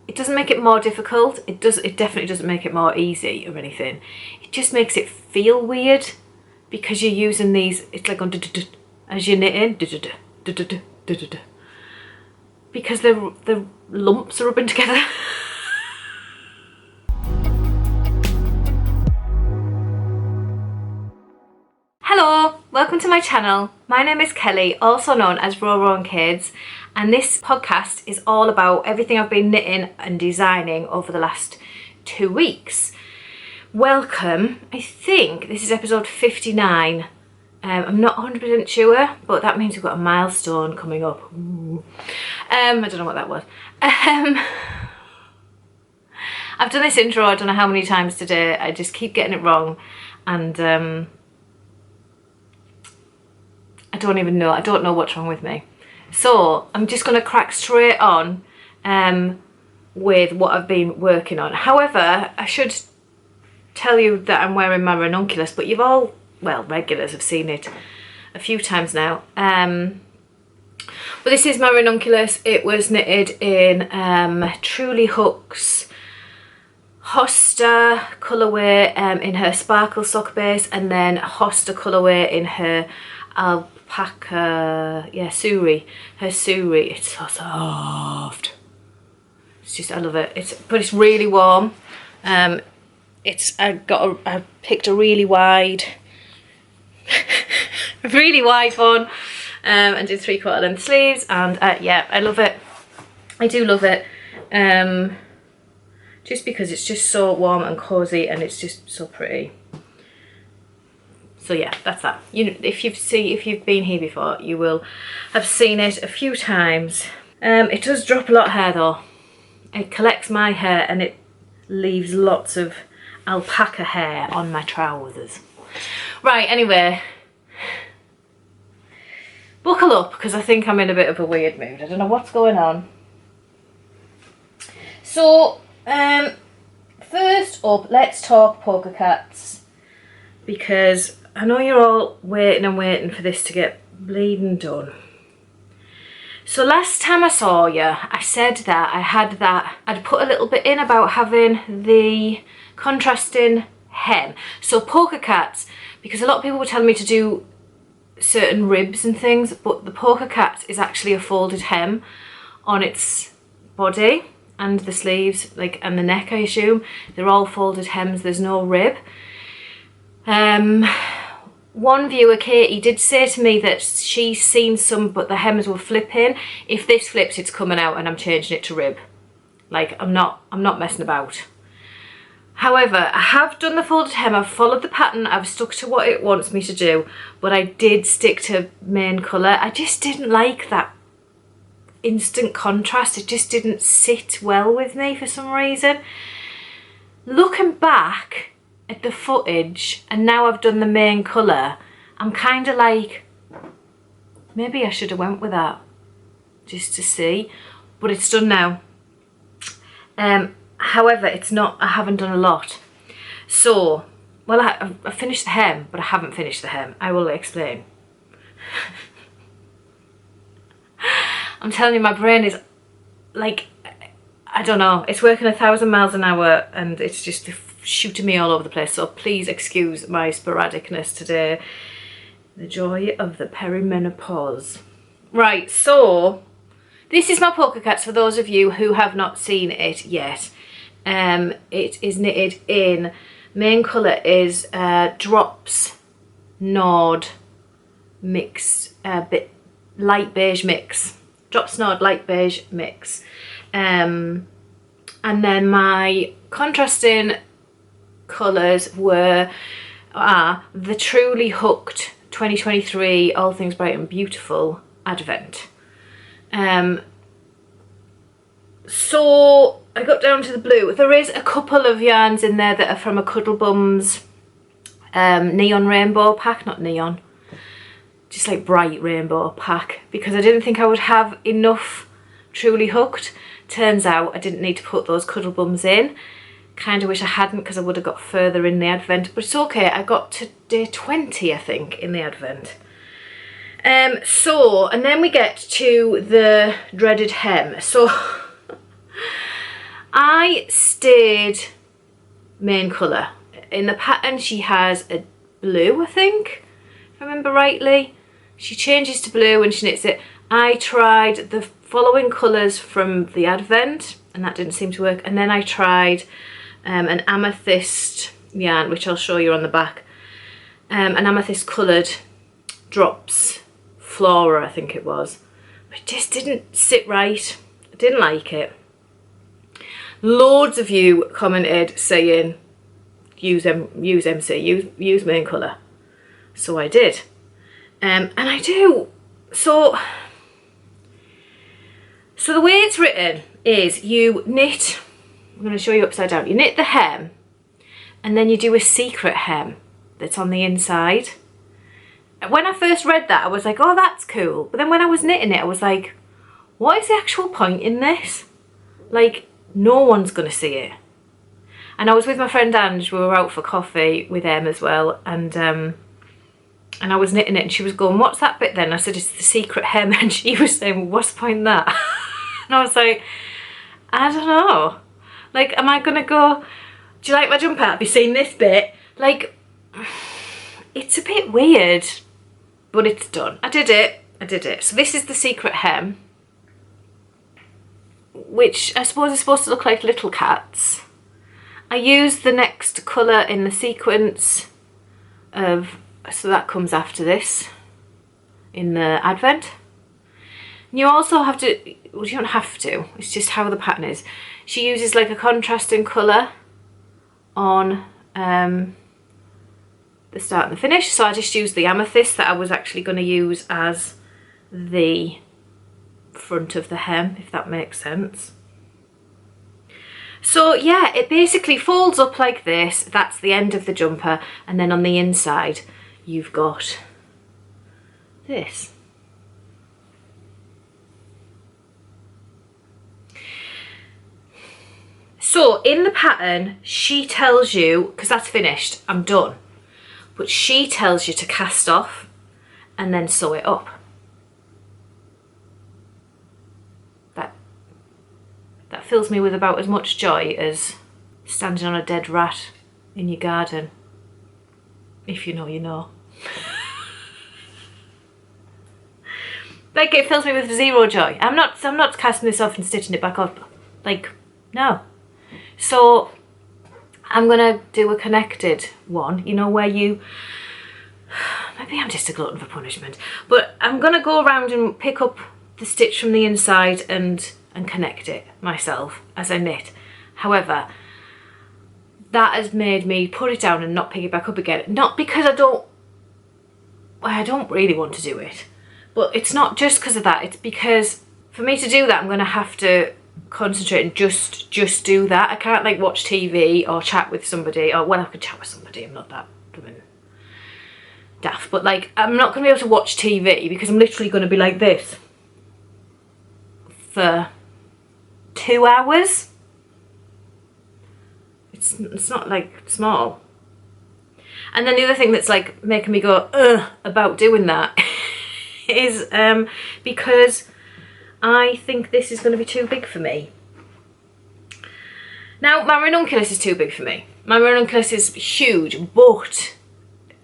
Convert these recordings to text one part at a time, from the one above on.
it doesn't make it more difficult. It definitely doesn't make it more easy or anything. It just makes it feel weird because you're using these, it's like on as you're knitting, because the lumps are rubbing together. Hello, welcome to my channel. My name is Kelly, also known as RowRow and Kades, and this podcast is all about everything I've been knitting and designing over the last 2 weeks. Welcome. I think this is episode 59. I'm not 100% sure, but that means we've got a milestone coming up. I don't know what that was. I've done this intro, I don't know how many times today. I just keep getting it wrong, and I don't even know. I don't know what's wrong with me. So I'm just going to crack straight on with what I've been working on. However, I should tell you that I'm wearing my ranunculus, but you've all, well, regulars have seen it a few times now. But this is my ranunculus. It was knitted in Truly Hook's Hosta colourway in her sparkle sock base, and then Hosta colourway in her alpaca, yeah, suri. Her suri, it's so soft. It's just, I love it. But it's really warm. I picked a really wide one, and did 3/4 length sleeves, and yeah, I love it. I do love it. Just because it's just so warm and cozy, and it's just so pretty. So yeah, that's that. You know, if you've been here before, you will have seen it a few times. It does drop a lot of hair though. It collects my hair and it leaves lots of alpaca hair on my trousers. Right, anyway, buckle up because I think I'm in a bit of a weird mood. I don't know what's going on. So, first up, let's talk polka cats, because I know you're all waiting and waiting for this to get bleeding done. So last time I saw you, I said that I'd put a little bit in about having the contrasting hem. So polka cats, because a lot of people were telling me to do certain ribs and things, but the polka cat is actually a folded hem on its body and the sleeves, like, and the neck, I assume. They're all folded hems, there's no rib. One viewer, Katie, did say to me that she's seen some, but the hems were flipping. If this flips, it's coming out and I'm changing it to rib. Like, I'm not messing about. However, I have done the folded hem, I've followed the pattern, I've stuck to what it wants me to do, but I did stick to main colour. I just didn't like that instant contrast. It just didn't sit well with me for some reason. Looking back at the footage, and now I've done the main colour, I'm kind of like, maybe I should have went with that just to see, but it's done now. However, it's not, I haven't done a lot. So, well, I finished the hem, but I haven't finished the hem. I will explain. I'm telling you, my brain is like, I don't know, it's working 1,000 miles an hour and it's just shooting me all over the place. So please excuse my sporadicness today. The joy of the perimenopause. Right, so this is my polka cats for those of you who have not seen it yet. It is knitted in, main colour is Drops Nord mix, bit light beige mix. Drops Nord light beige mix. And then my contrasting colours are the Truly Hooked 2023 All Things Bright and Beautiful Advent. So I got down to the blue. There is a couple of yarns in there that are from a Cuddlebums neon rainbow pack, not neon, just like bright rainbow pack, because I didn't think I would have enough Truly Hooked. Turns out I didn't need to put those Cuddlebums in. Kind of wish I hadn't, because I would have got further in the advent, but it's okay. I got to day 20, I think, in the advent. And then we get to the dreaded hem. So I stayed main colour. In the pattern she has a blue, I think, if I remember rightly. She changes to blue and she knits it. I tried the following colours from the advent and that didn't seem to work. And then I tried an amethyst yarn, which I'll show you on the back. An amethyst coloured drops flora, I think it was. But it just didn't sit right. I didn't like it. Loads of you commented saying use MC, use main colour. So I did. And I do. So the way it's written is you knit, I'm going to show you upside down. You knit the hem and then you do a secret hem that's on the inside. When I first read that, I was like, oh, that's cool. But then when I was knitting it, I was like, what is the actual point in this? Like, no one's going to see it. And I was with my friend Ange, we were out for coffee with Em as well, and I was knitting it and she was going, what's that bit then? I said, it's the secret hem, and she was saying, well, what's the point in that? And I was like, I don't know. Like, am I going to go, do you like my jumper? Have you seen this bit? Like, it's a bit weird, but it's done. I did it. So this is the secret hem, which I suppose is supposed to look like little cats. I used the next colour in the sequence of, so that comes after this in the advent. And you also have to, well, you don't have to, it's just how the pattern is. She uses like a contrasting colour on the start and the finish, so I just used the amethyst that I was actually going to use as the front of the hem, if that makes sense. So yeah, it basically folds up like this. That's the end of the jumper, and then on the inside you've got this. So in the pattern she tells you, because that's finished, I'm done, but she tells you to cast off and then sew it up. That fills me with about as much joy as standing on a dead rat in your garden. If you know, you know. Like, it fills me with zero joy. I'm not casting this off and stitching it back up. Like, no. So I'm gonna do a connected one, you know, where you, maybe I'm just a glutton for punishment, but I'm gonna go around and pick up the stitch from the inside and connect it myself as I knit. However, that has made me put it down and not pick it back up again. Not because I don't really want to do it, but it's not just because of that. It's because for me to do that, I'm going to have to concentrate and just do that. I can't like watch TV or chat with somebody, or well, I could chat with somebody, I'm not that daft, but like I'm not going to be able to watch TV because I'm literally going to be like this for 2 hours. It's not like small. And then the other thing that's like making me go ugh about doing that is because I think this is going to be too big for me. Now my ranunculus is too big for me. My ranunculus is huge, but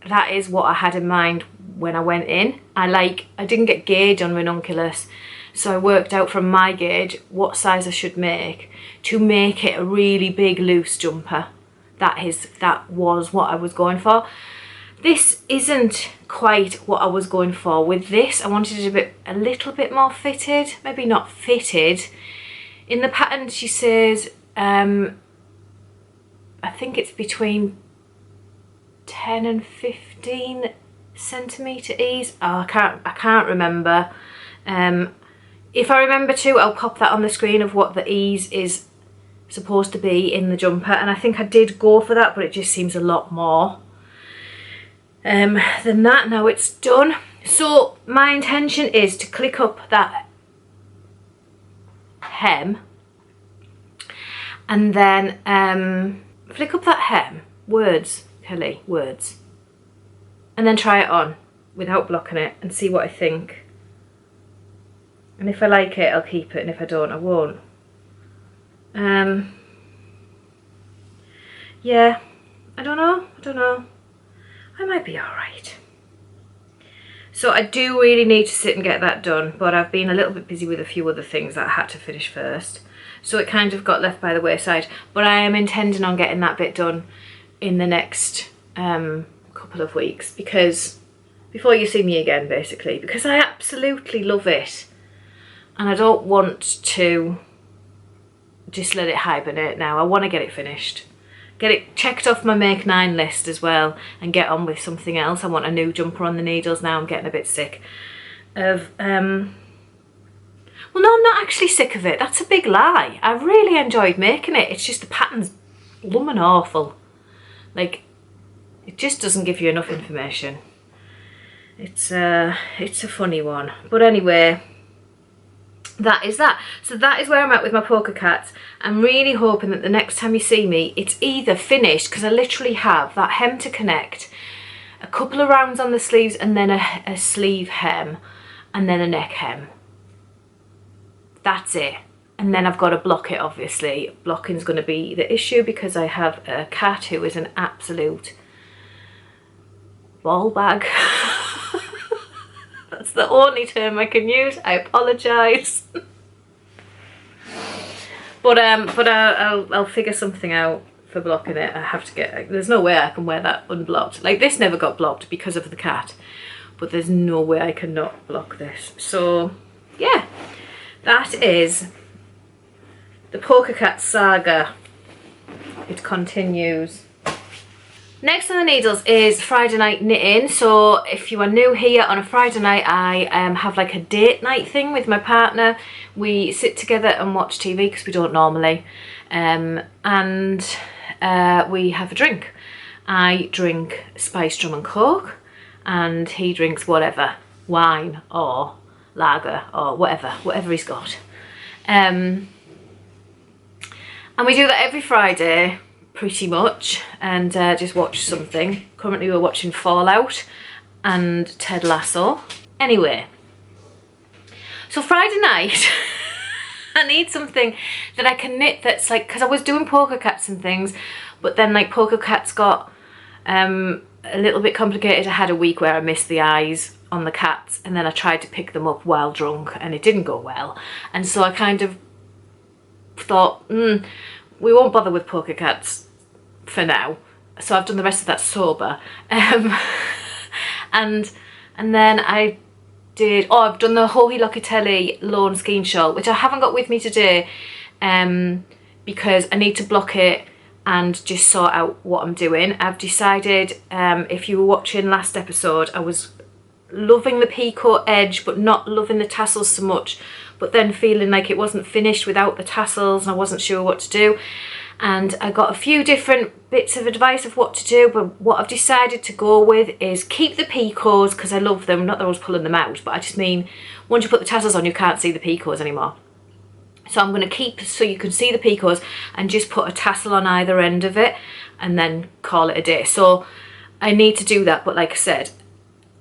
that is what I had in mind when I went in. I didn't get gauge on ranunculus, so I worked out from my gauge what size I should make to make it a really big loose jumper. That was what I was going for. This isn't quite what I was going for with this. I wanted it a little bit more fitted, maybe not fitted. In the pattern she says, I think it's between 10 and 15 centimetre ease. Oh, I can't remember. If I remember to, I'll pop that on the screen of what the ease is supposed to be in the jumper, and I think I did go for that, but it just seems a lot more than that. Now it's done. So my intention is to click up that hem and then flick up that hem, words, Kelly, words, and then try it on without blocking it and see what I think. And if I like it, I'll keep it, and if I don't, I won't. yeah, I don't know. I might be alright. So I do really need to sit and get that done, but I've been a little bit busy with a few other things that I had to finish first. So it kind of got left by the wayside, but I am intending on getting that bit done in the next couple of weeks, because before you see me again, basically, because I absolutely love it and I don't want to just let it hibernate now. I want to get it finished, get it checked off my make 9 list as well, and get on with something else. I want a new jumper on the needles now. I'm getting a bit sick of well, no, I'm not actually sick of it. That's a big lie. I really enjoyed making it. It's just the pattern's blooming awful. Like, it just doesn't give you enough information. It's a funny one. But anyway, that is that. So that is where I'm at with my polka cats. I'm really hoping that the next time you see me, it's either finished, because I literally have that hem to connect, a couple of rounds on the sleeves, and then a sleeve hem, and then a neck hem. That's it. And then I've got to block it, obviously. Blocking's going to be the issue because I have a cat who is an absolute ball bag. That's the only term I can use. I apologise. but I'll figure something out for blocking it. I have to get, there's no way I can wear that unblocked. Like, this never got blocked because of the cat, but there's no way I can not block this. So yeah, that is the polka cat saga. It continues. Next on the needles is Friday night knitting. So if you are new here, on a Friday night I have like a date night thing with my partner. We sit together and watch TV because we don't normally, and we have a drink. I drink spiced rum and coke and he drinks whatever, wine or lager or whatever he's got. And we do that every Friday pretty much, and just watch something. Currently we're watching Fallout and Ted Lasso. Anyway, so Friday night I need something that I can knit that's like, because I was doing polka cats and things, but then like polka cats got a little bit complicated. I had a week where I missed the eyes on the cats, and then I tried to pick them up while drunk and it didn't go well, and so I kind of thought, we won't bother with polka cats for now. So I've done the rest of that sober. And then I did, I've done the Hohi Locatelli Lawn Skein Shawl, which I haven't got with me today, because I need to block it and just sort out what I'm doing. I've decided, if you were watching last episode, I was loving the picot edge but not loving the tassels so much, but then feeling like it wasn't finished without the tassels and I wasn't sure what to do. And I got a few different bits of advice of what to do, but what I've decided to go with is keep the picots because I love them. Not that I was pulling them out, but I just mean once you put the tassels on you can't see the picots anymore. So I'm going to keep so you can see the picots and just put a tassel on either end of it and then call it a day. So I need to do that, but like I said,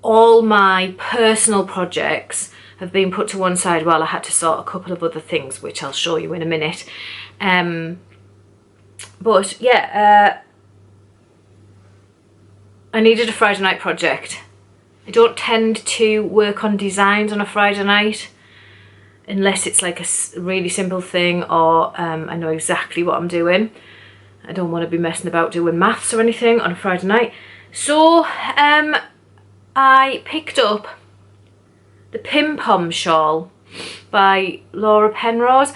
all my personal projects have been put to one side while I had to sort a couple of other things, which I'll show you in a minute. But yeah, I needed a Friday night project. I don't tend to work on designs on a Friday night unless it's like a really simple thing, or I know exactly what I'm doing. I don't want to be messing about doing maths or anything on a Friday night. So I picked up the Pimpom shawl by Penrose.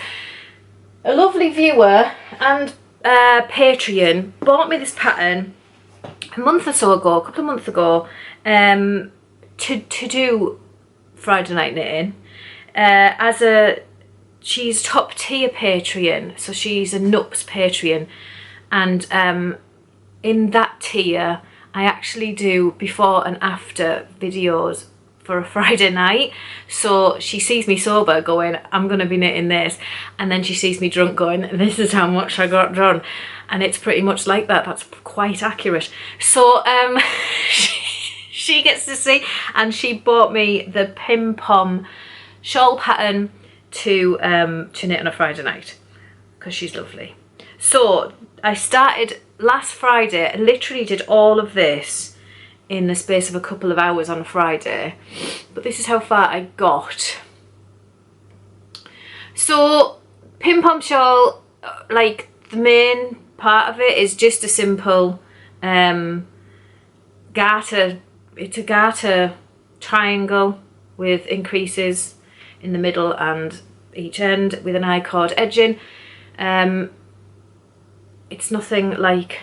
A lovely viewer and Patreon bought me this pattern a couple of months ago, to do Friday night knitting. She's top tier Patreon, so she's a NUPS Patreon, and in that tier I actually do before and after videos for a Friday night. So she sees me sober going, I'm going to be knitting this, and then she sees me drunk going, this is how much I got done. And it's pretty much like that. That's quite accurate. So she gets to see, and she bought me the Pimpom shawl pattern to knit on a Friday night because she's lovely. So I started last Friday. I literally did all of this in the space of a couple of hours on a Friday, but this is how far I got. So Pimpom shawl, like the main part of it is just a simple garter. It's a garter triangle with increases in the middle and each end with an I-cord edging. It's nothing like,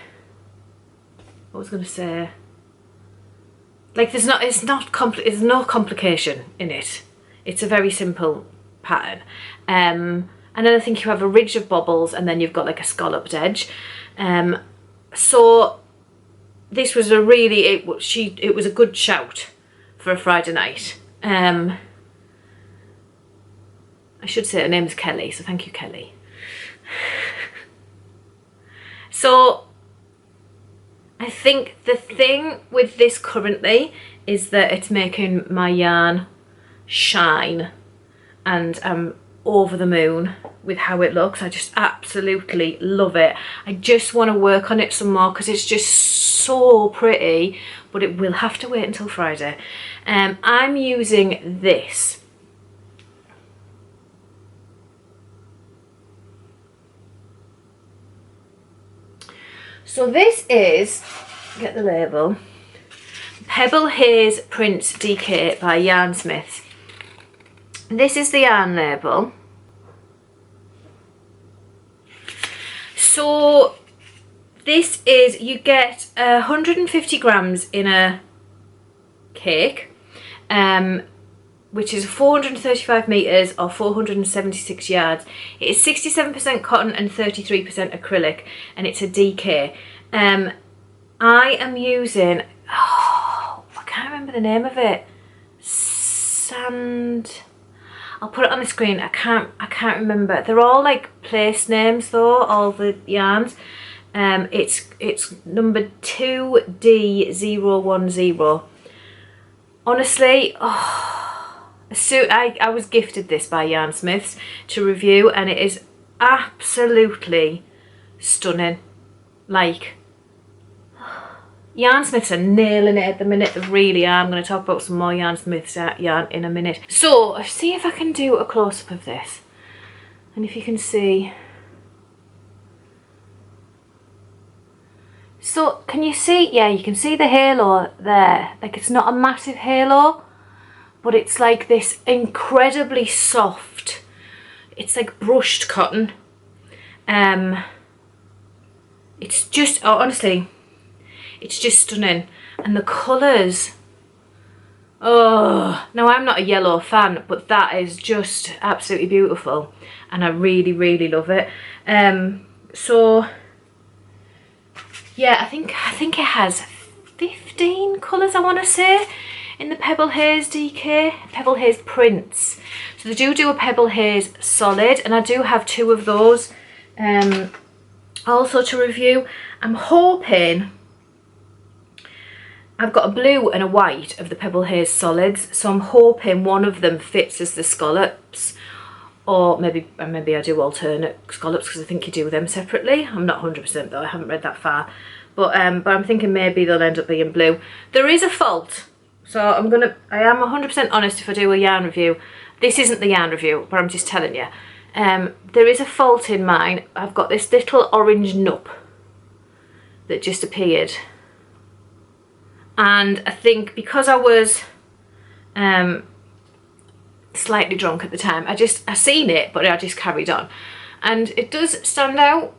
what was I going to say? Like there's no complication in it. It's a very simple pattern. And then I think you have a ridge of bobbles and then you've got like a scalloped edge. So this was a really, it was a good shout for a Friday night. I should say her name's Kelly, so thank you, Kelly. So I think the thing with this currently is that it's making my yarn shine, and I'm over the moon with how it looks. I just absolutely love it. I just want to work on it some more because it's just so pretty, but it will have to wait until Friday. I'm using this. So this is, get the label, Pebble Haze Prince DK by Yarnsmiths. This is the yarn label. So this is, you get 150 grams in a cake, which is 435 meters or 476 yards. It is 67% cotton and 33% acrylic, and it's a DK. I am using, oh, I can't remember the name of it. I'll put it on the screen. I can't remember. They're all like place names though, all the yarns. It's number 2D010. Honestly, so I was gifted this by Yarnsmiths to review, and it is absolutely stunning. Like, Yarnsmiths are nailing it at the minute. They really are. I'm going to talk about some more Yarnsmiths yarn in a minute. So see if I can do a close-up of this, and if you can see. So can you see? Yeah, you can see the halo there. Like, it's not a massive halo, but it's like this incredibly soft, it's like brushed cotton. It's just, oh, honestly, it's just stunning. And the colours, oh, now I'm not a yellow fan, but that is just absolutely beautiful, and I really, really love it. So yeah, I think it has 15 colours, I want to say, in the Pebble Haze DK, Pebble Haze Prince. So they do a Pebble Haze solid, and I do have 2 of those also to review. I'm hoping, I've got a blue and a white of the Pebble Haze solids, so I'm hoping one of them fits as the scallops, or maybe I do alternate scallops because I think you do them separately. I'm not 100% though, I haven't read that far, but I'm thinking maybe they'll end up being blue. There is a fault, so I am 100% honest if I do a yarn review. This isn't the yarn review, but I'm just telling you. There is a fault in mine. I've got this little orange nup that just appeared, and I think because I was slightly drunk at the time, I seen it, but I just carried on, and it does stand out.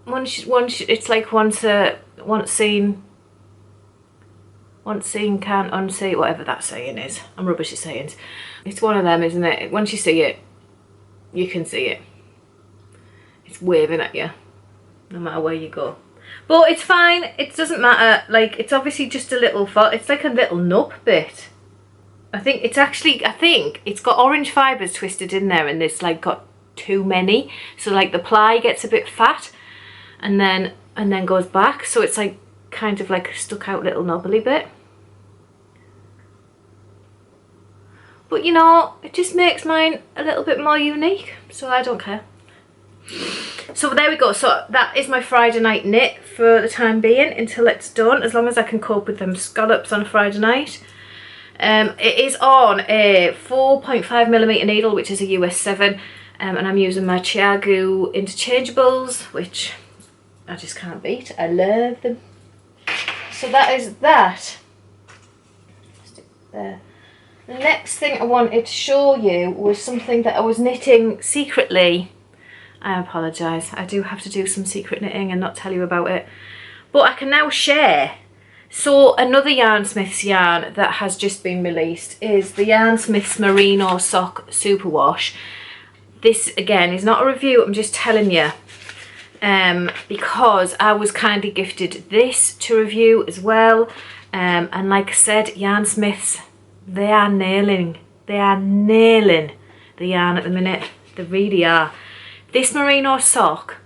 It's like once seen can't unsee, whatever that saying is. I'm rubbish at sayings. It's one of them, isn't it? Once you see it, you can see it. It's waving at you, no matter where you go. But it's fine, it doesn't matter. Like, it's obviously just a little fault. It's like a little nup bit. I think it's got orange fibres twisted in there, and it's like got too many. So like the ply gets a bit fat and then goes back. So it's like kind of like a stuck out little knobbly bit. But you know, it just makes mine a little bit more unique, so I don't care. So there we go. So that is my Friday night knit for the time being until it's done, as long as I can cope with them scallops on a Friday night. It is on a 4.5mm needle, which is a US 7, and I'm using my Chiagu interchangeables, which I just can't beat. I love them. So that is that. Stick there. The next thing I wanted to show you was something that I was knitting secretly. I apologise, I do have to do some secret knitting and not tell you about it, but I can now share. So another Yarnsmiths yarn that has just been released is the Yarnsmiths Merino Sock Superwash. This again is not a review, I'm just telling you, because I was kindly gifted this to review as well, and like I said, Yarnsmiths, they are nailing the yarn at the minute. They really are. This merino sock,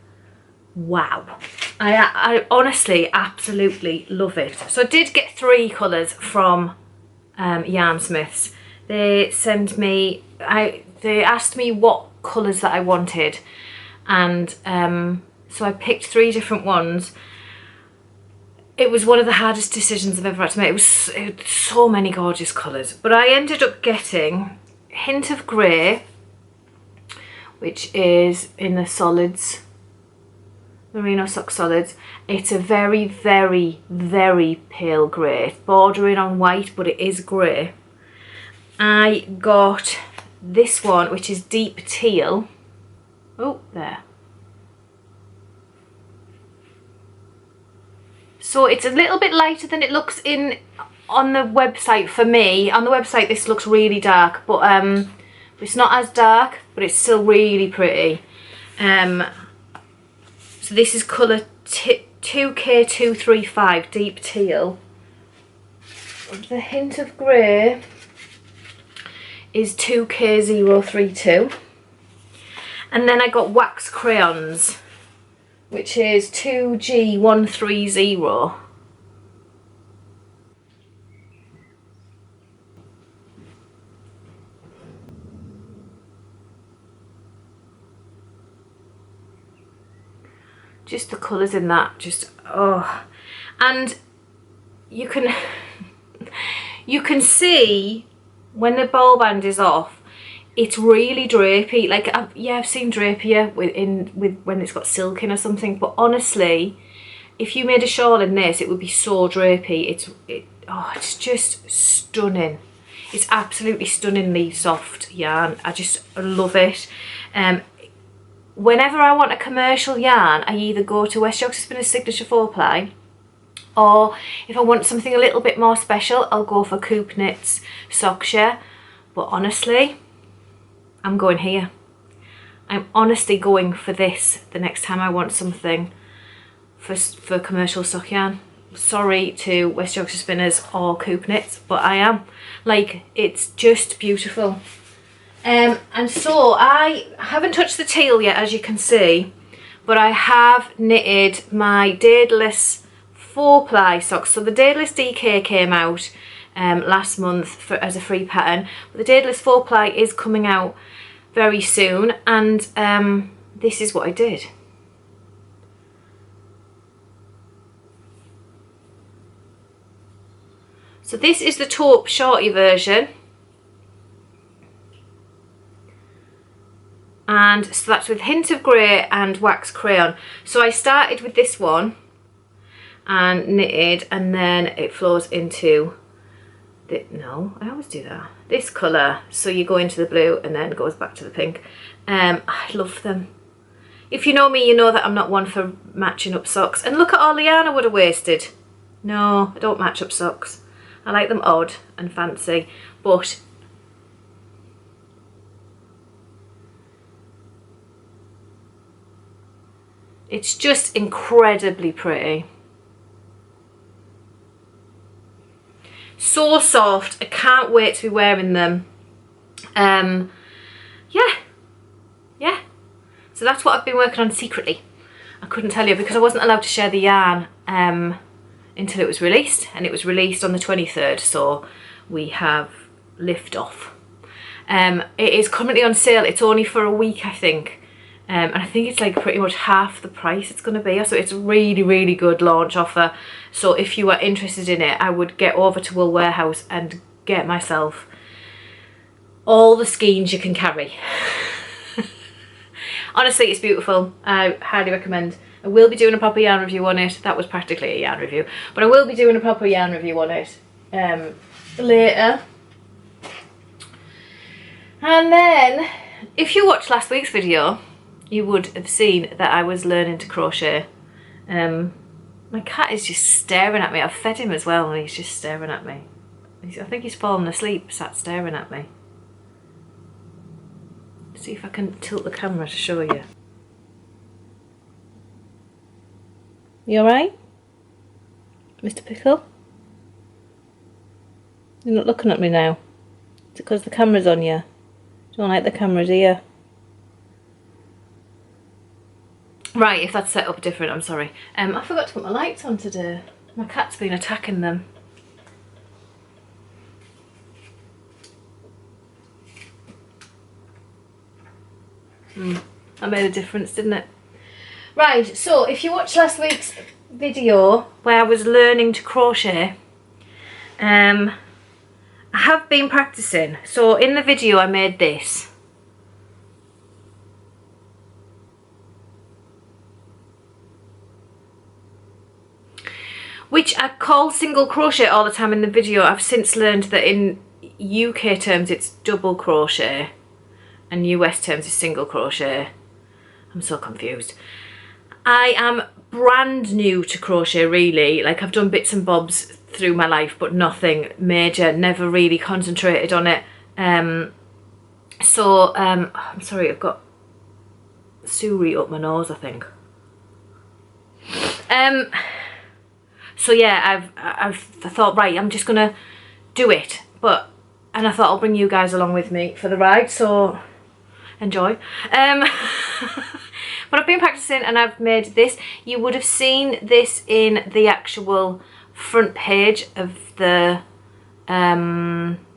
wow, I honestly absolutely love it. So I did get 3 colours from Yarnsmiths. They sent me, they asked me what colours that I wanted, and so I picked 3 different ones. It was one of the hardest decisions I've ever had to make. It was so many gorgeous colours, but I ended up getting Hint of Grey, which is in the solids, merino sock solids. It's a very, very, very pale grey. It's bordering on white, but it is grey. I got this one, which is deep teal. Oh, there. So it's a little bit lighter than it looks on the website for me. On the website this looks really dark, but it's not as dark, but it's still really pretty. So this is colour 2K235, deep teal. The Hint of Grey is 2K032. And then I got Wax Crayons, which is 2G130. Just the colours in that, just, oh. And you can see when the ball band is off, it's really drapey. Like, I've seen drapier when it's got silk in or something, but honestly, if you made a shawl in this, it would be so drapey. It's just stunning. It's absolutely stunningly soft yarn. I just love it. Whenever I want a commercial yarn, I either go to West Yorkshire Spinners Signature 4-ply, or if I want something a little bit more special, I'll go for Coop Knits Sockshare. But honestly, I'm going here. I'm honestly going for this the next time I want something for commercial sock yarn. Sorry to West Yorkshire Spinners or Coop Knits, but I am. Like, it's just beautiful. And so I haven't touched the teal yet, as you can see, but I have knitted my Daedalus 4-ply socks. So the Daedalus DK came out last month as a free pattern, but the Daedalus 4-ply is coming out very soon, and this is what I did. So this is the taupe shorty version. And so that's with Hint of Grey and Wax Crayon. So I started with this one and knitted, and then it flows into no, I always do that, this colour. So you go into the blue and then goes back to the pink. I love them. If you know me, you know that I'm not one for matching up socks. And look at all the yarn I would have wasted. No, I don't match up socks. I like them odd and fancy, but it's just incredibly pretty. So soft. I can't wait to be wearing them. Yeah. So that's what I've been working on secretly. I couldn't tell you because I wasn't allowed to share the yarn until it was released, and it was released on the 23rd, so we have lift off. It is currently on sale. It's only for a week, I think. and I think it's like pretty much half the price it's going to be. So it's a really, really good launch offer. So if you are interested in it, I would get over to Wool Warehouse and get myself all the skeins you can carry. Honestly, it's beautiful. I highly recommend. I will be doing a proper yarn review on it. That was practically a yarn review, but I will be doing a proper yarn review on it later. And then, if you watched last week's video, you would have seen that I was learning to crochet. My cat is just staring at me. I've fed him as well, and he's just staring at me. I think he's fallen asleep, sat staring at me. See if I can tilt the camera to show you. You alright, Mr. Pickle? You're not looking at me now. Is it because the camera's on you? Don't like the camera, do you? Right, if that's set up different, I'm sorry. I forgot to put my lights on today. My cat's been attacking them. That made a difference, didn't it? Right, so if you watched last week's video where I was learning to crochet, I have been practicing. So in the video I made this. Which I call single crochet all the time in the video. I've since learned that in UK terms it's double crochet and US terms is single crochet. I'm so confused. I am brand new to crochet, really. Like, I've done bits and bobs through my life, but nothing major, never really concentrated on it. I'm sorry, I've got Suri up my nose, I think. So yeah, I thought, right, I'm just gonna do it, and I thought I'll bring you guys along with me for the ride, so enjoy. But I've been practicing and I've made this. You would have seen this in the actual front page of the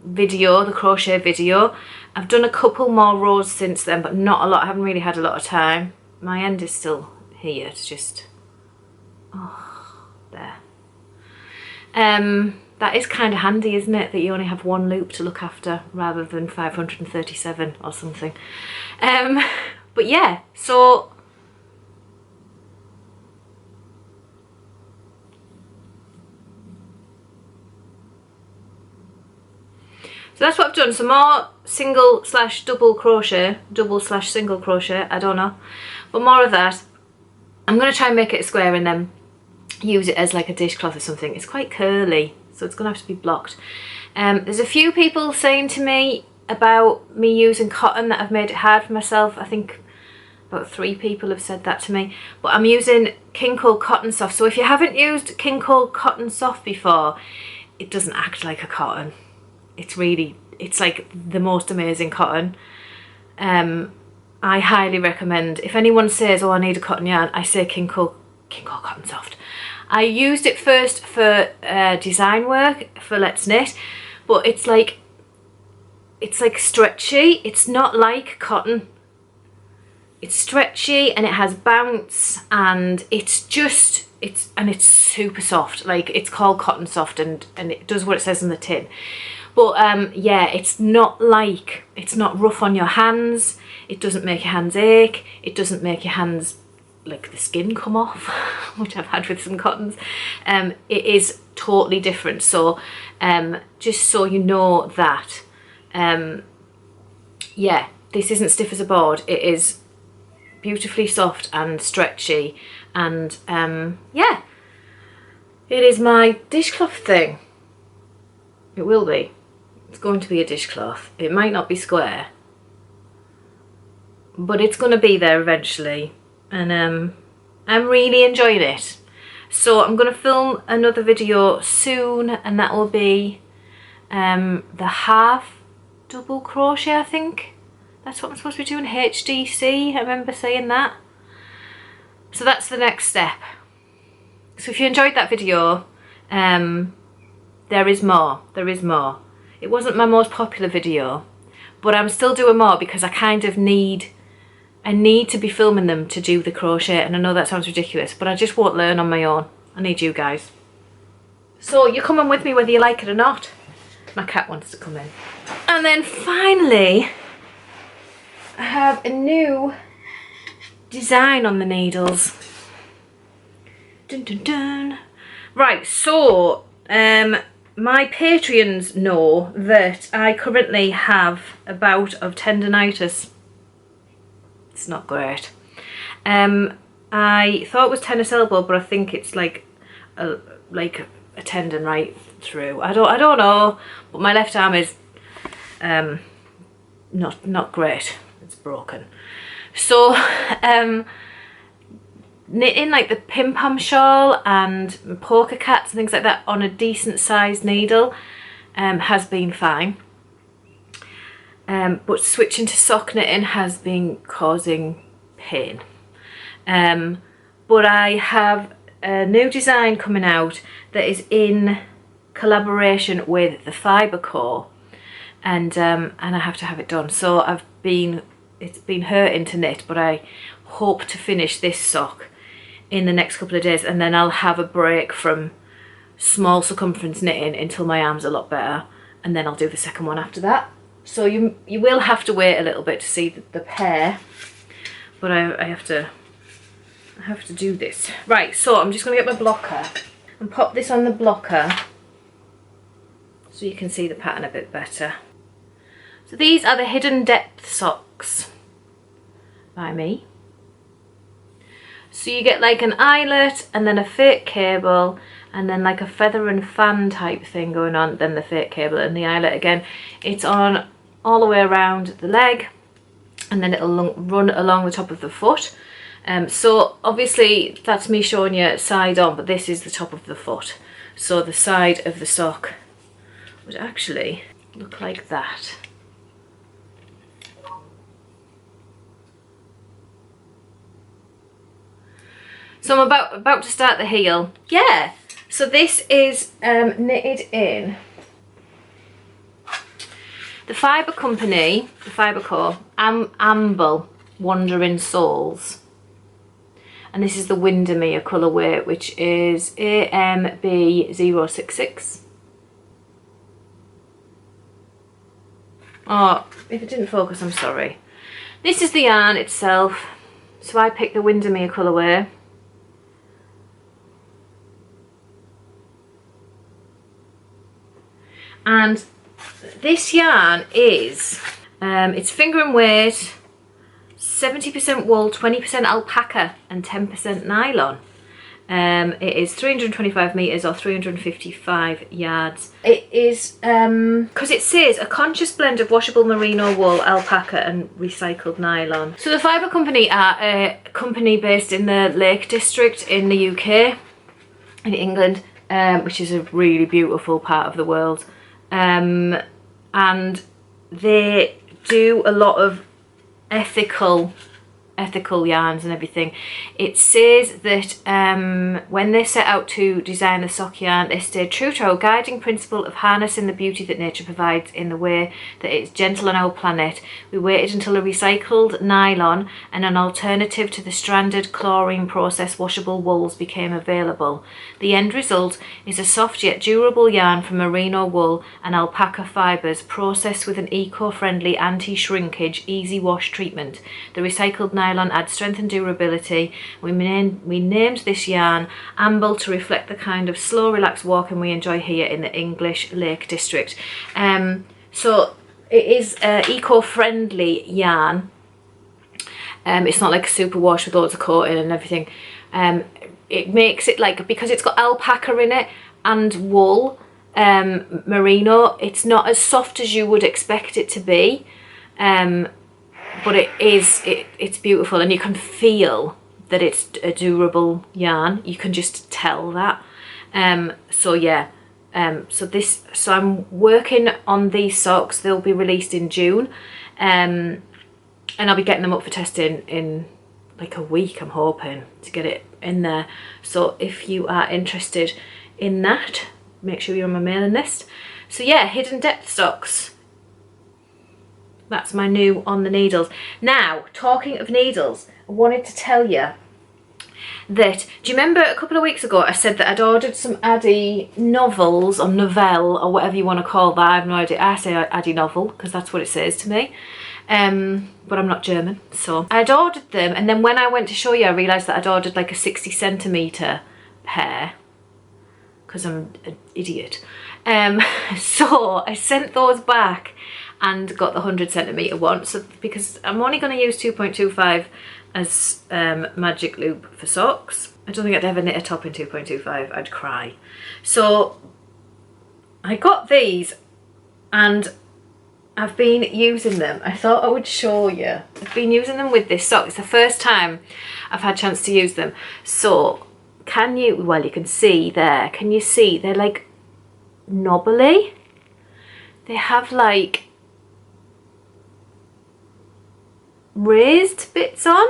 video, the crochet video. I've done a couple more rows since then, but not a lot. I haven't really had a lot of time. My end is still here. It's just, oh, there. That is kind of handy, isn't it? That you only have one loop to look after rather than 537 or something. But yeah, so that's what I've done. Some more single slash double crochet, double slash single crochet, I don't know, but more of that. I'm going to try and make it a square and then use it as like a dishcloth or something. It's quite curly, so it's going to have to be blocked. There's a few people saying to me about me using cotton, that I've made it hard for myself. I think about 3 people have said that to me, but I'm using King Cole Cotton Soft. So if you haven't used King Cole Cotton Soft before, it doesn't act like a cotton. It's like the most amazing cotton. I highly recommend, if anyone says, oh, I need a cotton yarn, I say King Cole Cotton Soft. I used it first for design work for Let's Knit, but it's like stretchy. It's not like cotton. It's stretchy and it has bounce, and it's super soft. Like, it's called Cotton Soft, and it does what it says on the tin. But yeah, it's not rough on your hands. It doesn't make your hands ache. It doesn't make your hands, like, the skin come off, which I've had with some cottons. It is totally different. So just so you know that, yeah, this isn't stiff as a board. It is beautifully soft and stretchy, and yeah, it is my dishcloth thing. It will be. It's going to be a dishcloth. It might not be square, but it's going to be there eventually, and I'm really enjoying it. So I'm going to film another video soon, and that will be the half double crochet, I think. That's what I'm supposed to be doing, HDC, I remember saying that. So that's the next step. So if you enjoyed that video, there is more. It wasn't my most popular video, but I'm still doing more because I kind of need I need to be filming them to do the crochet, and I know that sounds ridiculous, but I just won't learn on my own. I need you guys. So you're coming with me whether you like it or not. My cat wants to come in. And then finally, I have a new design on the needles. Dun dun dun. Right, so my Patreons know that I currently have a bout of tendinitis. It's not great. I thought it was tennis elbow, but I think it's like a tendon right through. I don't know, but my left arm is not great. It's broken. So knitting like the Pimpom shawl and Polka cats and things like that on a decent sized needle has been fine. But switching to sock knitting has been causing pain. But I have a new design coming out that is in collaboration with the Fibre and I have to have it done. So it's been hurting to knit, but I hope to finish this sock in the next couple of days, and then I'll have a break from small circumference knitting until my arm's a lot better, and then I'll do the second one after that. So you will have to wait a little bit to see the pair, but I have to do this. Right, so I'm just going to get my blocker and pop this on the blocker so you can see the pattern a bit better. So these are the Hidden Depth socks by me. So you get like an eyelet and then a fake cable and then like a feather and fan type thing going on, then the fake cable and the eyelet again. It's on all the way around the leg, and then it'll run along the top of the foot. So obviously that's me showing you side on, but this is the top of the foot. So the side of the sock would actually look like that. So I'm about to start the heel. Yeah, so this is knitted in the Fibre company, the Fibre Co, Amble Wandering Souls. And this is the Windermere colourway, which is AMB066. Oh, if it didn't focus, I'm sorry. This is the yarn itself. So I picked the Windermere colourway. And this yarn is, it's finger and weight, 70% wool, 20% alpaca and 10% nylon. It is 325 metres or 355 yards. It is, because it says a conscious blend of washable merino wool, alpaca and recycled nylon. So the Fibre company are a company based in the Lake District in the UK, in England, which is a really beautiful part of the world. And they do a lot of ethical yarns and everything. It says that when they set out to design the sock yarn, they stayed true to our guiding principle of harnessing the beauty that nature provides in the way that it's gentle on our planet. We waited until a recycled nylon and an alternative to the stranded chlorine process washable wools became available. The end result is a soft yet durable yarn from merino wool and alpaca fibres processed with an eco-friendly anti-shrinkage easy wash treatment. The recycled nylon adds strength and durability. We named this yarn Amble to reflect the kind of slow, relaxed walking we enjoy here in the English Lake District. So it is eco-friendly yarn. It's not like a super wash with loads of coating and everything. It makes it like, because it's got alpaca in it and wool, merino, it's not as soft as you would expect it to be. But it's beautiful, and you can feel that it's a durable yarn. You can just tell that. So yeah, so I'm working on these socks. They'll be released in June, and I'll be getting them up for testing in like a week, I'm hoping, to get it in there. So if you are interested in that, make sure you're on my mailing list. So yeah, Hidden Depth socks. That's my new on the needles. Now, talking of needles, I wanted to tell you that, do you remember a couple of weeks ago I said that I'd ordered some Addy novels or novelle or whatever you want to call that? I have no idea. I say Addy novel because that's what it says to me. But I'm not German, so I'd ordered them, and then when I went to show you I realised that I'd ordered like a 60 centimetre pair because I'm an idiot. So I sent those back and got the 100 centimetre one, so because I'm only going to use 2.25 as magic loop for socks. I don't think I'd ever knit a top in 2.25, I'd cry. So I got these and I've been using them. I thought I would show you. I've been using them with this sock. It's the first time I've had a chance to use them. So can you, well, you can see there, can you see they're like knobbly? They have like raised bits on.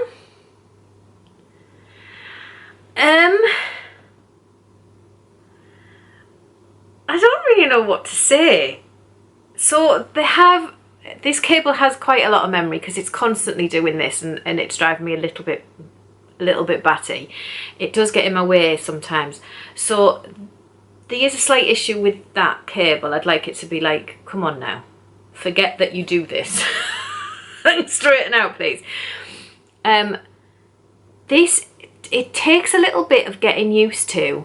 I don't really know what to say. So they have, this cable has quite a lot of memory because it's constantly doing this, and it's driving me a little bit batty. It does get in my way sometimes. So there is a slight issue with that cable. I'd like it to be like, come on now, forget that you do this. Straighten out, please. This, it takes a little bit of getting used to,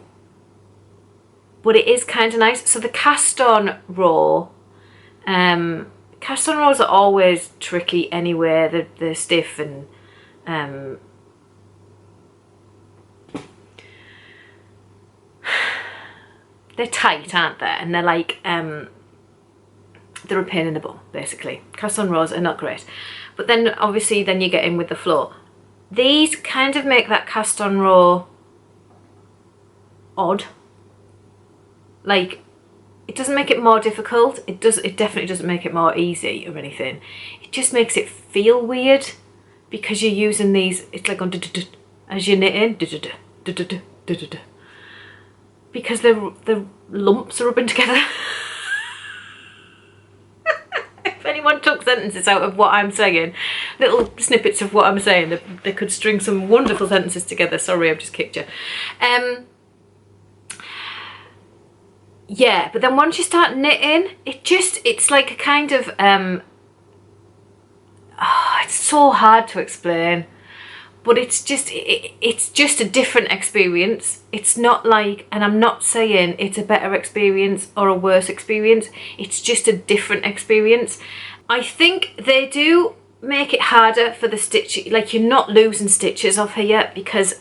but it is kind of nice. So the cast on row, cast on rows are always tricky anyway. They're stiff and they're tight, aren't they? And they're like they're a pain in the bum, basically. Cast on rows are not great, but then obviously then you get in with the flow. These kind of make that cast on row odd. Like, it doesn't make it more difficult. It definitely doesn't make it more easy or anything. It just makes it feel weird because you're using these. It's like on as you're knitting, because the lumps are rubbing together. If anyone took sentences out of what I'm saying, little snippets of what I'm saying, they could string some wonderful sentences together. Sorry, I've just kicked you. Yeah, but then once you start knitting, it's like a kind of, it's so hard to explain, but it's just a different experience. It's not like, and I'm not saying it's a better experience or a worse experience, it's just a different experience. I think they do make it harder for the stitch, like you're not losing stitches off here yet because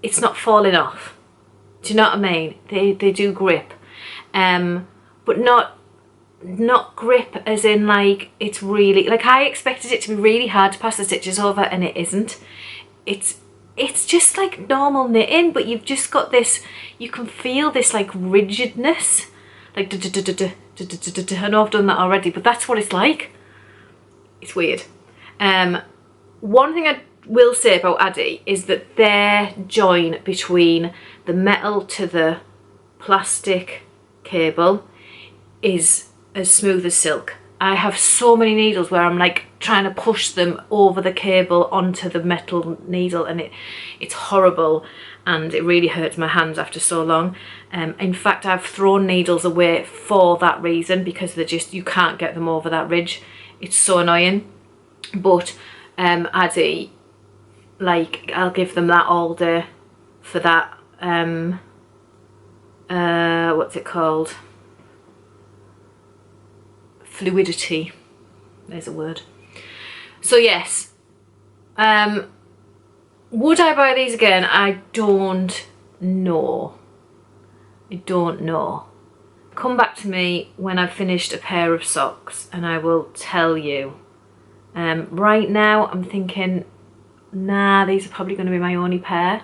it's not falling off. Do you know what I mean? They do grip, but not grip as in like it's really, like I expected it to be really hard to pass the stitches over, and it isn't. It's just like normal knitting, but you've just got this, you can feel this like rigidness, like I know I've done that already, but that's what it's like. It's weird. One thing I will say about Addy is that their join between the metal to the plastic cable is as smooth as silk. I have so many needles where I'm like trying to push them over the cable onto the metal needle, and it's horrible, and it really hurts my hands after so long. In fact, I've thrown needles away for that reason, because they're just, you can't get them over that ridge. It's so annoying. But Addy, like, I'll give them that all day for that, what's it called? Fluidity. There's a word. So yes, would I buy these again? I don't know. I don't know. Come back to me when I've finished a pair of socks and I will tell you. Right now I'm thinking, nah, these are probably going to be my only pair.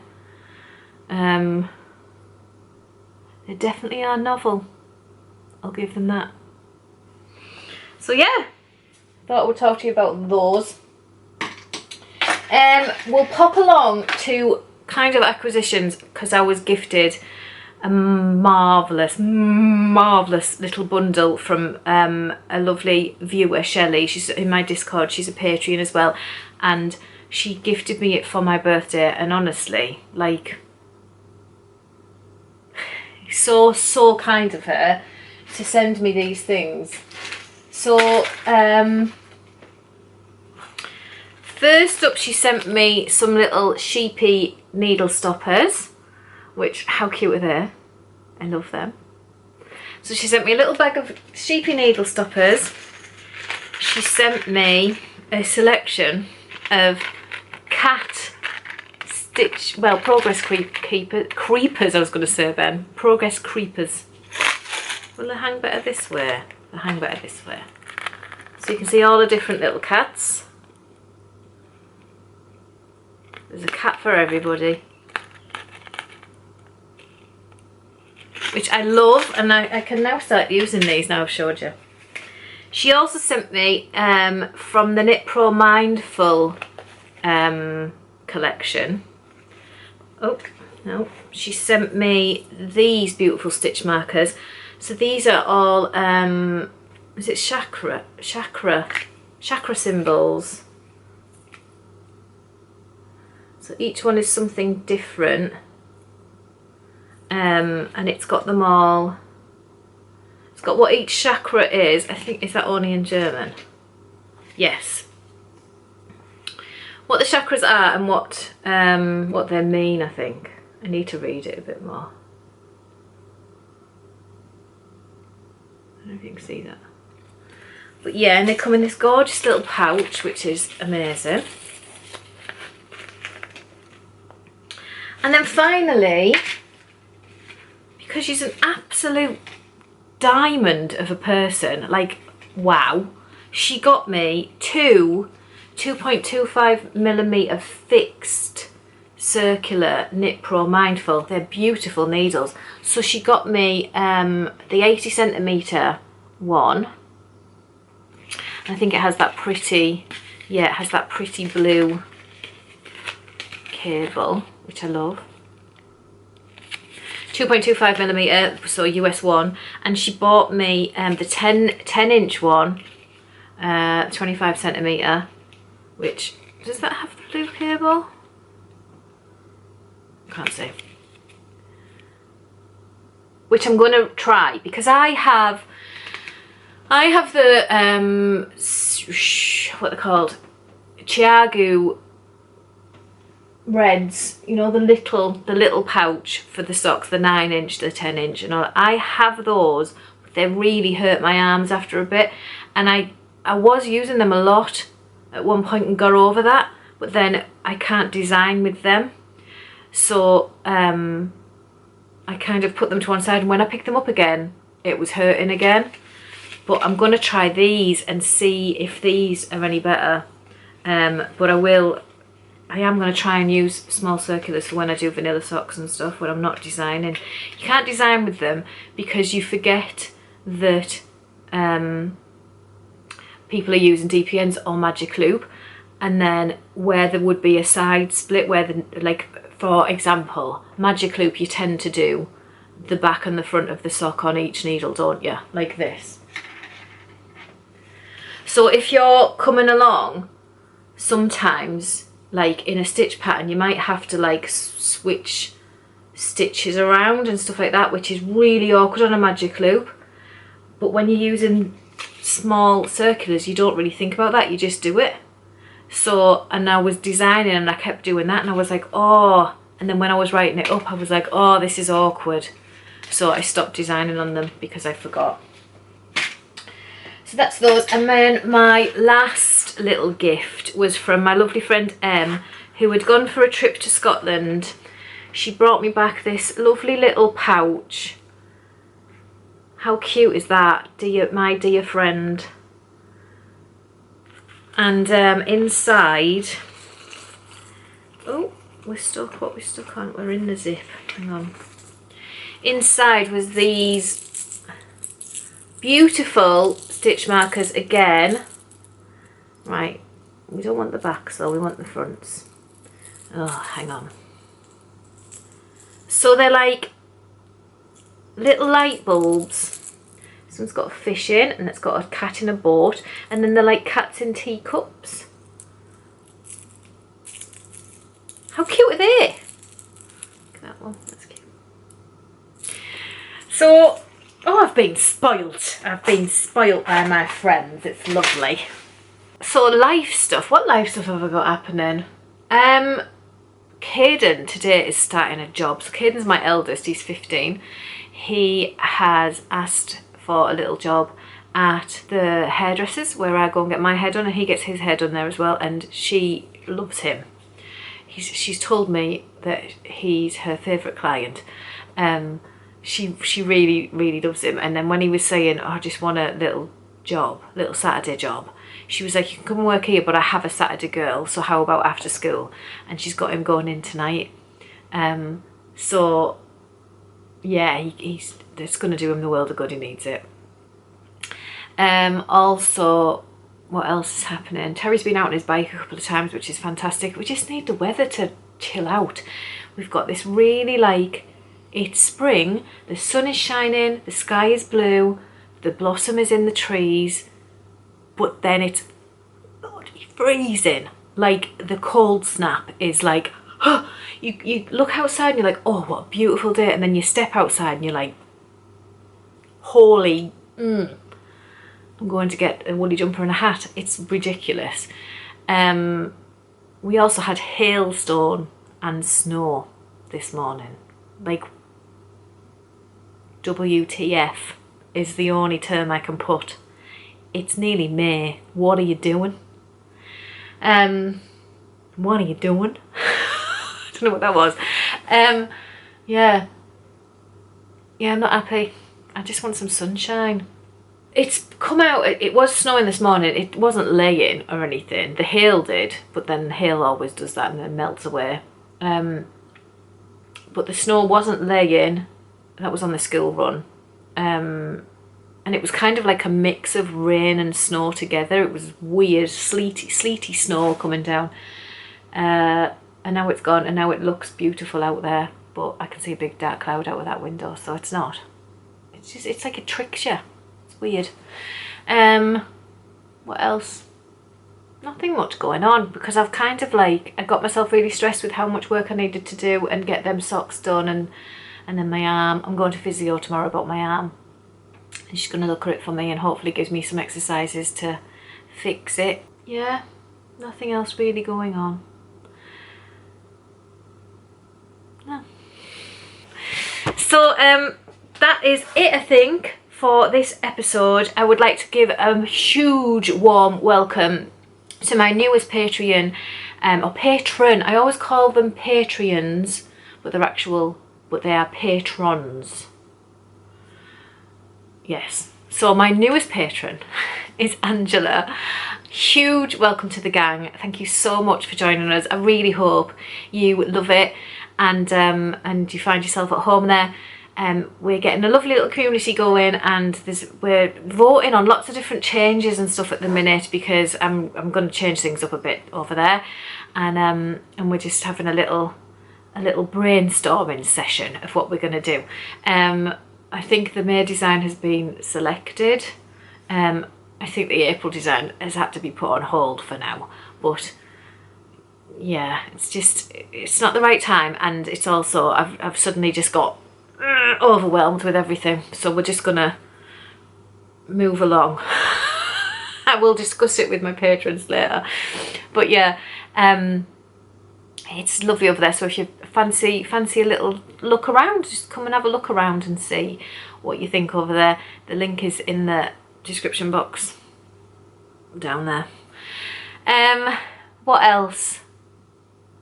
They definitely are novel. I'll give them that. So yeah, thought I would talk to you about those. We'll pop along to kind of acquisitions, because I was gifted a marvellous little bundle from a lovely viewer, Shelley. She's in my Discord, she's a Patreon as well, and she gifted me it for my birthday, and honestly, like, so kind of her to send me these things. So first up, she sent me some little sheepy needle stoppers, which, how cute are they? I love them. So she sent me a little bag of sheepy needle stoppers. She sent me a selection of cat stitch, well, progress creepers, I was going to say then. Progress creepers. Will they hang better this way? They hang better this way. So you can see all the different little cats. There's a cat for everybody. Which I love, and I can now start using these now I've showed you. She also sent me from the Knit Pro Mindful collection. Oh, no. She sent me these beautiful stitch markers. So these are all, is it chakra symbols. So each one is something different. And it's got them all. It's got what each chakra is. I think, is that only in German? Yes. What the chakras are and what they mean, I think. I need to read it a bit more. I don't know if you can see that. But yeah, and they come in this gorgeous little pouch, which is amazing. And then finally, because she's an absolute diamond of a person, like, wow, she got me two 2.25mm fixed circular Knit Pro Mindful. They're beautiful needles. So she got me the 80cm one. I think it has that pretty, yeah, it has that pretty blue cable, which I love. 2.25mm, so US one, and she bought me the 10-inch one, 25cm, which, does that have the blue cable? Can't see. Which I'm going to try, because I have the what they're called, Chiagu reds, you know, the little pouch for the socks, the 9-inch, the 10-inch and all that. I have those, but they really hurt my arms after a bit, and I was using them a lot at one point and got over that, but then I can't design with them, so I kind of put them to one side, and when I picked them up again it was hurting again. But I'm going to try these and see if these are any better, but I am going to try and use small circulars for when I do vanilla socks and stuff, when I'm not designing. You can't design with them because you forget that people are using DPNs or magic loop, and then where there would be a side split, where the, like, for example, magic loop, you tend to do the back and the front of the sock on each needle, don't you? Like this. So if you're coming along, sometimes, like in a stitch pattern, you might have to like switch stitches around and stuff like that, which is really awkward on a magic loop. But when you're using small circulars, you don't really think about that, you just do it. So, and I was designing and I kept doing that, and I was like, oh, and then when I was writing it up, I was like, oh, this is awkward. So I stopped designing on them because I forgot. So that's those. And then my last little gift was from my lovely friend Em, who had gone for a trip to Scotland. She brought me back this lovely little pouch. How cute is that, my dear friend? And inside, oh, we're stuck. What we're stuck on? We're in the zip. Hang on. Inside was these beautiful stitch markers again. Right, we don't want the backs though, we want the fronts. Oh, hang on. So they're like little light bulbs. This one's got a fish in, and it's got a cat in a boat, and then they're like cats in teacups. How cute are they? Look at that one, that's cute. So, oh, I've been spoilt. I've been spoilt by my friends. It's lovely. So life stuff. What life stuff have I got happening? Caden today is starting a job. So Caden's my eldest. He's 15. He has asked for a little job at the hairdressers where I go and get my hair done, and he gets his hair done there as well. And she loves him. She's told me that he's her favourite client. She really, really loves him. And then when he was saying, oh, I just want a little job, little Saturday job, she was like, you can come and work here, but I have a Saturday girl, so how about after school? And she's got him going in tonight. So yeah, it's going to do him the world of good. He needs it. Also, what else is happening? Terry's been out on his bike a couple of times, which is fantastic. We just need the weather to chill out. We've got this really, like, it's spring, the sun is shining, the sky is blue, the blossom is in the trees, but then it's bloody freezing. Like, the cold snap is like, oh, you look outside and you're like, oh, what a beautiful day, and then you step outside and you're like, holy, I'm going to get a woolly jumper and a hat. It's ridiculous. We also had hailstone and snow this morning. Like, WTF is the only term I can put. It's nearly May. What are you doing? What are you doing? I don't know what that was. Yeah, I'm not happy. I just want some sunshine. It's come out, it was snowing this morning. It wasn't laying or anything. The hail did, but then hail always does that and then melts away. But the snow wasn't laying. That was on the school run. And it was kind of like a mix of rain and snow together. It was weird, sleety snow coming down. And now it's gone, and now it looks beautiful out there. But I can see a big dark cloud out of that window, so it's not. It's just, it's like it tricks you. It's weird. What else? Nothing much going on, because I've kind of like, I got myself really stressed with how much work I needed to do and get them socks done, and then my arm. I'm going to physio tomorrow about my arm. And she's going to look at it for me and hopefully gives me some exercises to fix it. Yeah, nothing else really going on. No. So that is it, I think, for this episode. I would like to give a huge warm welcome to my newest Patreon, or patron. I always call them Patreons, but they are patrons. Yes. So my newest patron is Angela. Huge welcome to the gang. Thank you so much for joining us. I really hope you love it and you find yourself at home there. We're getting a lovely little community going, and we're voting on lots of different changes and stuff at the minute, because I'm going to change things up a bit over there, and we're just having a little brainstorming session of what we're going to do. I think the May design has been selected. I think the April design has had to be put on hold for now, but yeah, it's not the right time, and it's also I've suddenly just got overwhelmed with everything, so we're just gonna move along. I will discuss it with my patrons later, but yeah, it's lovely over there. So if you fancy a little look around, just come and have a look around and see what you think over there. The link is in the description box down there. What else?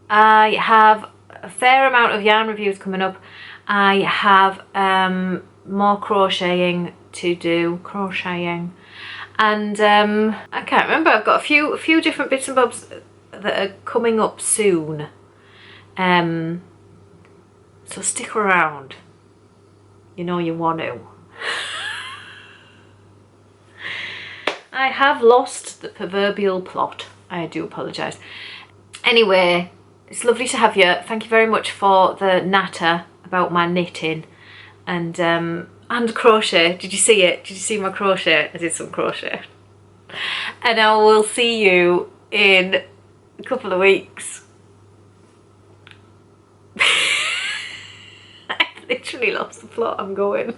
I have a fair amount of yarn reviews coming up. I have more crocheting to do, and I can't remember. I've got a few different bits and bobs that are coming up soon. So stick around. You know you want to. I have lost the proverbial plot. I do apologise. Anyway, it's lovely to have you. Thank you very much for the natter about my knitting. and crochet. Did you see it? Did you see my crochet? I did some crochet. And I will see you in a couple of weeks. I literally lost the plot. I'm going.